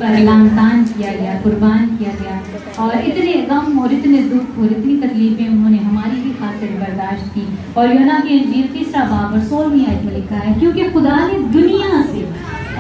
लमतान किया गया, कुर्बान किया गया, और इतने गम और इतने दुख और इतनी तकलीफें उन्होंने हमारी भी खातिर बर्दाश्त की। और यूहन्ना की इंजील 3 बाब और 16वीं आयत में लिखा है, क्योंकि खुदा ने दुनिया से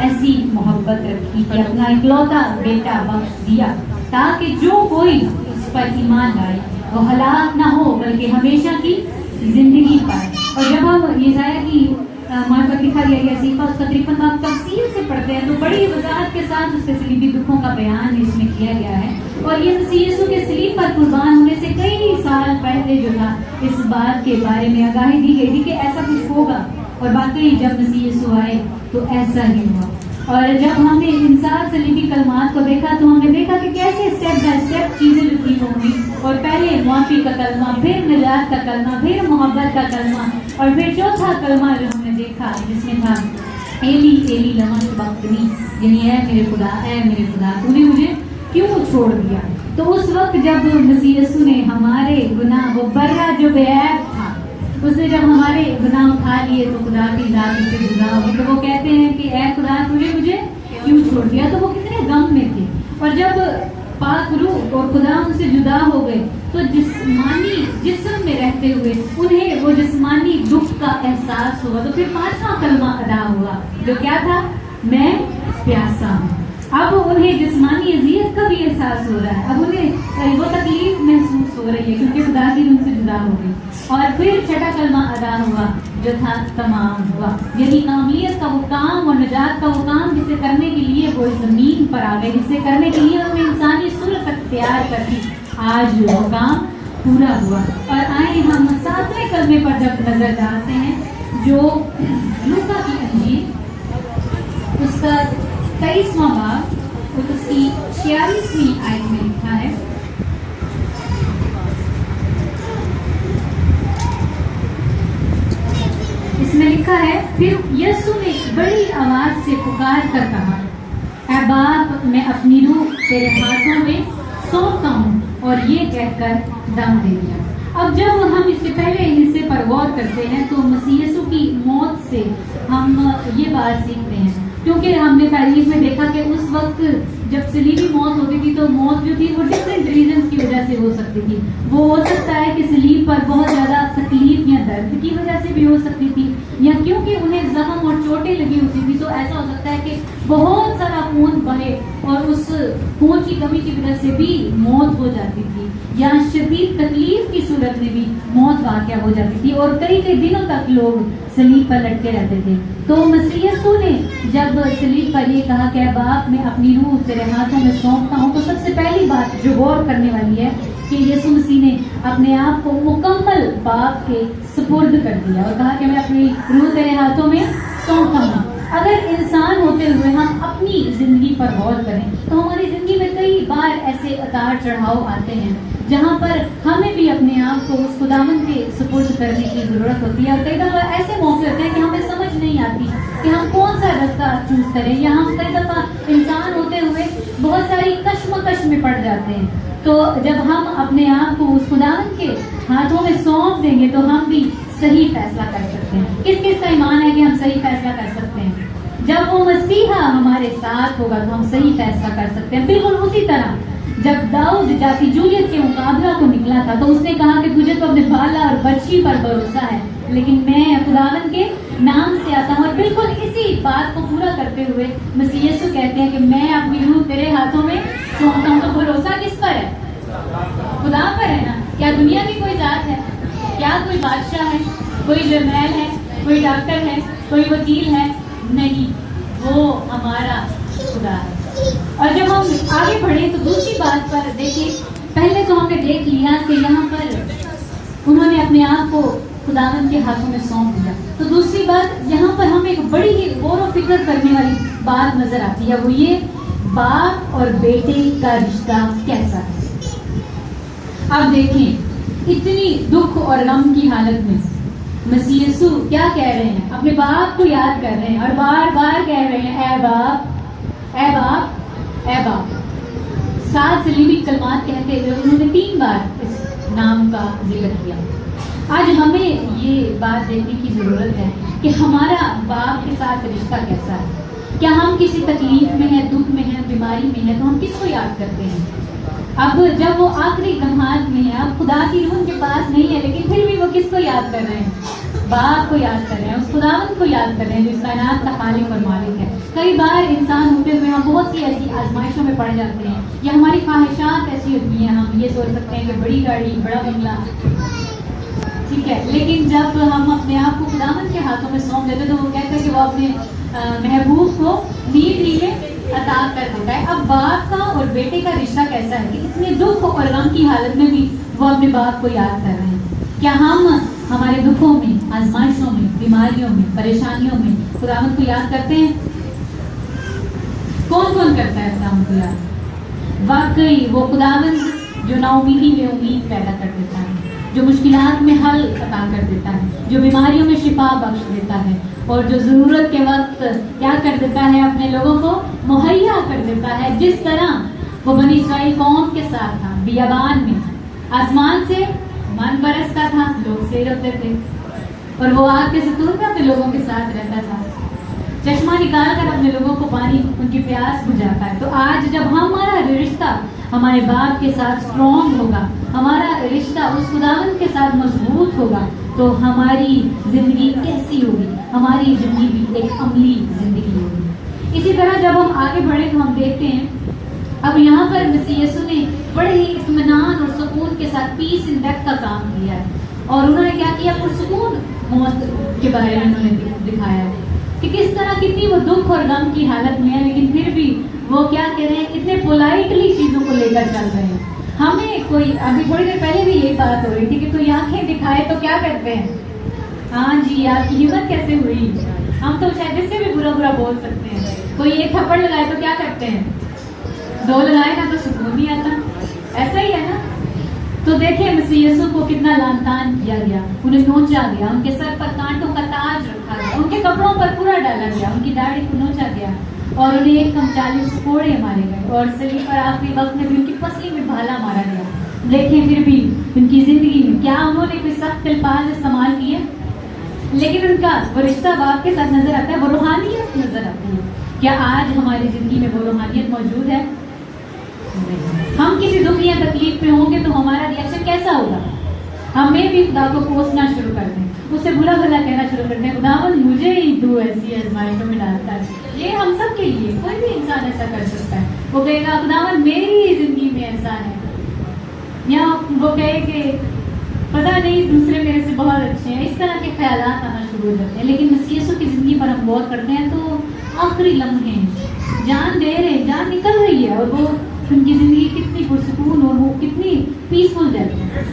ऐसी मोहब्बत रखी कि अपना इकलौता बेटा बख्श दिया, ताकि जो कोई उस पर ईमान लाए वो हलाक ना हो बल्कि हमेशा की जिंदगी पाए। और जब हम यशायाह की मार्फत लिखा गया है सीफा उसका 53 बाब तफसील से पढ़ते हैं तो बड़ी वजाहत के साथ उसके सलीबी दुखों का बयान इसमें किया गया है। और ये मसीह यीशु के सलीब पर कुर्बान होने से कई साल पहले जो था इस बात के बारे में आगाही दी गई थी कि ऐसा कुछ होगा, और बाकी जब मसीह यीशु आए तो ऐसा ही हुआ। और जब हमने इंसान सलीबी कलमात को देखा तो हमने देखा कि कैसे स्टेप बाय स्टेप चीजें जो थी होंगी, और पहले मुआफी का कलमा, फिर निजात का कलमा, फिर मोहब्बत का कलमा, और फिर चौथा कलमा जो हमने देखा जिसमें था एली एली लमा सबक्तनी, यानी ऐ मेरे खुदा तूने मुझे क्यों छोड़ दिया। तो उस वक्त जब मसीह यीशु ने हमारे गुनाह, वो बर्रा जो बेऐब था, उसने जब हमारे गुनाह उठा लिए तो खुदा की जात से जुदा हो, तो वो कहते हैं कि ऐ खुदा तूने मुझे क्यों छोड़ दिया। तो वो कितने गम में थे, और जब पाक रूह और खुदा उनसे जुदा हो गए तो जिस्मानी जिस्म में रहते हुए उन्हें वो जिस्मानी दुख का एहसास हुआ। तो फिर 5वां कलमा अदा हुआ जो क्या था, मैं प्यासा हूँ। अब उन्हें जिस्मानी अजियत का भी एहसास हो रहा है, अब उन्हें वो तकलीफ महसूस हो रही है क्योंकि खुदा की उनसे जुदा हो गई। और फिर 6वां कलमा अदा हुआ जो था तमाम हुआ, यानी कामिलियत का वो काम और निजात का वो काम जिसे करने के लिए वो जमीन पर आ गए, जिसे करने के लिए उन्होंने इंसानी सूरत तैयार कर दी, आज वो काम पूरा हुआ। और आए हम 7वें कलमे पर जब नजर डालते हैं जो लूका की इंजील उसका 23वां बाब और उसकी 46वीं आयत में लिखा है, इसमें लिखा है, फिर यीशु ने बड़ी आवाज से पुकार कर कहा, ऐ बाप मैं अपनी रूह तेरे हाथों में सौंपता हूँ, और ये कहकर दम दे दिया। अब जब हम इससे पहले हिस्से पर गौर करते हैं तो मसीह यीशु की मौत से हम ये बात सीखते हैं, क्योंकि हमने तारीख में देखा कि उस वक्त जब सलीबी मौत होती थी तो मौत जो थी वो डिफरेंट रीजंस की वजह से हो सकती थी। वो हो सकता है कि सलीब पर बहुत ज्यादा तकलीफ या दर्द की वजह से भी हो सकती थी, या क्योंकि उन्हें जख्म और चोटें लगी होती थी तो ऐसा हो सकता है कि बहुत सारा खून बहे और उस खून की कमी की वजह से भी मौत हो जाती थी, या शदीद तकलीफ की सूरत में भी मौत वाक़या हो जाती थी, और कई कई दिनों तक लोग सलीब पर लटके रहते थे। तो मसीह यीशु ने जब सलीब पर ये कहा कि बाप मैं अपनी रूह तेरे हाथों में सौंपता हूँ, तो सबसे पहली बात जो गौर करने वाली है कि यीशु मसीह ने अपने आप को मुकम्मल बाप के सुपुर्द कर दिया और कहा कि मैं अपनी रूह तेरे हाथों में सौंपता हूँ। अगर इंसान होते हुए हम अपनी जिंदगी पर गौर करें तो हमारी जिंदगी में कई बार ऐसे उतार चढ़ाव आते हैं जहाँ पर हमें भी अपने आप को उस खुदावंद के सुपुर्द करने की जरूरत होती है। और कई दफा ऐसे मौके होते हैं कि हमें समझ नहीं आती कि हम कौन सा रास्ता चूज करें, या हम कई दफा इंसान होते हुए बहुत सारी कश्मकश में पड़ जाते हैं। तो जब हम अपने आप को उस खुदावंद के हाथों में सौंप देंगे तो हम भी सही फैसला कर सकते हैं। किस किस का ईमान है कि हम सही फैसला कर सकते हैं? जब वो मसीहा हमारे साथ होगा तो हम सही फैसला कर सकते हैं। बिल्कुल उसी तरह जब दाऊद जाति जूलियत के मुकाबला को निकला था तो उसने कहा कि तुझे तो अपने बाला और बच्ची पर भरोसा है, लेकिन मैं खुदावंद के नाम से आता हूँ। और बिल्कुल इसी बात को पूरा करते हुए मसीह यीशु कहते हैं कि मैं अपनी रूह तेरे हाथों में सौंपता हूँ। तो भरोसा किस पर है? खुदा पर है ना। क्या दुनिया की कोई जात है? क्या कोई बादशाह है? कोई जर्नैल है? कोई डॉक्टर है? कोई वकील है? नहीं, वो हमारा खुदा है। और जब हम आगे बढ़े तो दूसरी बात पर देखिए, पहले तो हमने देख लिया कि यहाँ पर उन्होंने अपने आप को खुदावंद के हाथों में सौंप दिया। तो दूसरी बात यहाँ पर हमें एक बड़ी ही गौर व फिक्र करने वाली बात नजर आती है, वो ये बाप और बेटे का रिश्ता कैसा है। अब देखें, इतनी दुख और गम की हालत में मसीह यीशु क्या कह रहे हैं, अपने बाप को याद कर रहे हैं और बार बार कह रहे हैं, ऐ बाप, ऐ बाप, ऐ बाप। 7 सलीबी कलमात कहते हुए उन्होंने 3 बार इस नाम का जिक्र किया। आज हमें ये बात देखने की जरूरत है कि हमारा बाप के साथ रिश्ता कैसा है। کیا ہم کسی تکلیف میں ہیں، دکھ میں ہیں، بیماری میں ہیں تو ہم کس کو یاد کرتے ہیں؟ اب جب وہ آخری لمحات میں ہے، اب خدا کی روح ان کے پاس نہیں ہے، لیکن پھر بھی وہ کس کو یاد کر رہے ہیں؟ باپ کو یاد کر رہے ہیں، اس خداوند کو یاد کر رہے ہیں جو اس کائنات کا خالق اور مالک ہے۔ کئی بار انسان ہوتے ہوئے ہم بہت سی ایسی آزمائشوں میں پڑ جاتے ہیں، یا ہماری خواہشات ایسی ہوتی ہیں، ہم یہ سوچ سکتے ہیں کہ بڑی گاڑی، بڑا بنگلہ، ٹھیک ہے، لیکن جب ہم اپنے آپ کو خداوند کے ہاتھوں میں سونپ دیتے تو وہ کہتے ہیں کہ وہ اپنے محبوب کو نیند نیند عطا کر دیتا ہے۔ اب باپ کا اور بیٹے کا رشتہ کیسا ہے کہ اتنے دکھ اور غم کی حالت میں بھی وہ اپنے باپ کو یاد کر رہے ہیں۔ کیا ہم ہمارے دکھوں میں، آزمائشوں میں، بیماریوں میں، پریشانیوں میں خداوند کو یاد کرتے ہیں؟ کون کون کرتا ہے خداوند کو یاد؟ واقعی وہ خداوند جو نا امیدی میں امید پیدا کر دیتا ہے، جو مشکلات میں حل عطا کر دیتا ہے، جو بیماریوں میں شفا بخش دیتا ہے، اور جو ضرورت کے وقت کیا کر دیتا ہے، اپنے لوگوں کو مہیا کر دیتا ہے۔ جس طرح وہ بنی اسرائیل قوم کے ساتھ تھا بیابان میں، آسمان سے من برستا تھا، لوگ سیر ہوتے تھے، اور وہ آگ کے ستون میں اپنے لوگوں کے ساتھ رہتا تھا، چشمہ نکال کر اپنے لوگوں کو پانی، ان کی پیاس بجھاتا ہے۔ تو آج جب ہمارا رشتہ ہمارے باپ کے ساتھ اسٹرانگ ہوگا، ہمارا رشتہ اس خداوند کے ساتھ مضبوط ہوگا، تو ہماری زندگی کیسی ہوگی؟ ہماری زندگی بھی ایک عملی زندگی ہوگی۔ اسی طرح جب ہم آگے بڑھیں تو ہم دیکھتے ہیں اب یہاں پر مسیح یسوع نے بڑے ہی اطمینان اور سکون کے ساتھ پیس ان ڈیتھ کا کام کیا ہے، اور انہوں نے کیا کیا؟ پرسکون موت کے بارے میں انہوں نے دکھایا ہے کہ کس طرح کتنی وہ دکھ اور غم کی حالت میں ہے، لیکن پھر بھی وہ کیا کہہ رہے ہیں؟ اتنے پولائٹلی چیزوں کو لے کر چل رہے ہیں۔ ہمیں کوئی ابھی تھوڑی دیر پہلے بھی یہی بات ہو رہی تھی کہ کوئی آنکھیں دکھائے تو کیا کرتے ہیں؟ ہاں جی، آپ کی ہمت کیسے ہوئی؟ ہم تو شاید اس سے بھی برا برا بول سکتے ہیں۔ کوئی ایک تھپڑ لگائے تو کیا کرتے ہیں؟ دو لگائے نا تو سکون نہیں آتا، ایسا ہی ہے نا۔ تو دیکھیں مسیح یسوع کو کتنا لعن طعن کیا گیا، انہیں نوچا گیا، ان کے سر پر کانٹوں کا تاج رکھا گیا، ان کے کپڑوں پر پورا ڈالا گیا، ان کی داڑھی کو نوچا گیا، اور انہیں 140 کوڑے مارے گئے، اور صلیب پر آخری وقت میں بھی ان کی پسلی میں بھالا مارا گیا۔ دیکھیں پھر بھی ان کی زندگی میں کیا انہوں نے کوئی سخت الفاظ استعمال کیے؟ لیکن ان کا وہ رشتہ باپ کے ساتھ نظر آتا ہے، وہ روحانیت نظر آتی ہے۔ کیا آج ہماری زندگی میں وہ روحانیت موجود ہے؟ ہم کسی دکھ یا تکلیف میں ہوں گے تو ہمارا ریئیکشن کیسا ہوگا؟ ہمیں بھی خدا کو کوسنا شروع کر دیں، اس سے برا بھلا کہنا شروع کر دیں، خداوند مجھے ہی تو ایسی آزمائشوں میں ڈالتا ہے۔ یہ ہم سب کے لیے، کوئی بھی انسان ایسا کر سکتا ہے۔ وہ کہے گا خداوند میری زندگی میں ایسا ہے، یا وہ کہے کہ پتہ نہیں دوسرے میرے سے بہت اچھے ہیں، اس طرح کے خیالات آنا شروع ہو جاتے ہیں۔ لیکن مسیح یسوع کی زندگی پر ہم غور کرتے ہیں تو آخری لمحے جان دے رہے، جان نکل رہی ہے، اور وہ ان کی زندگی کتنی پرسکون اور وہ کتنی پیسفل رہتی ہے۔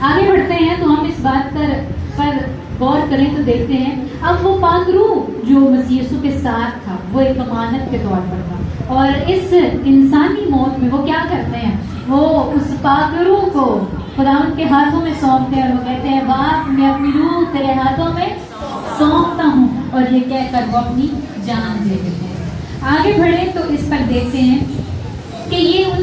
آگے بڑھتے ہیں تو ہم اس بات پر غور کریں تو دیکھتے ہیں اب وہ پاک روح جو مسیح یسوع کے ساتھ تھا وہ ایک امانت کے طور پر تھا، اور اس انسانی موت میں وہ کیا کرتے ہیں؟ وہ اس پاک روح کو خداوند کے ہاتھوں میں سونپتے ہیں، اور وہ کہتے ہیں باپ میں اپنی روح تیرے ہاتھوں میں سونپتا ہوں، اور یہ کہہ کر وہ اپنی جان دے دیتے ہیں۔ آگے بڑھیں تو اس پر دیکھتے ہیں کہ یہ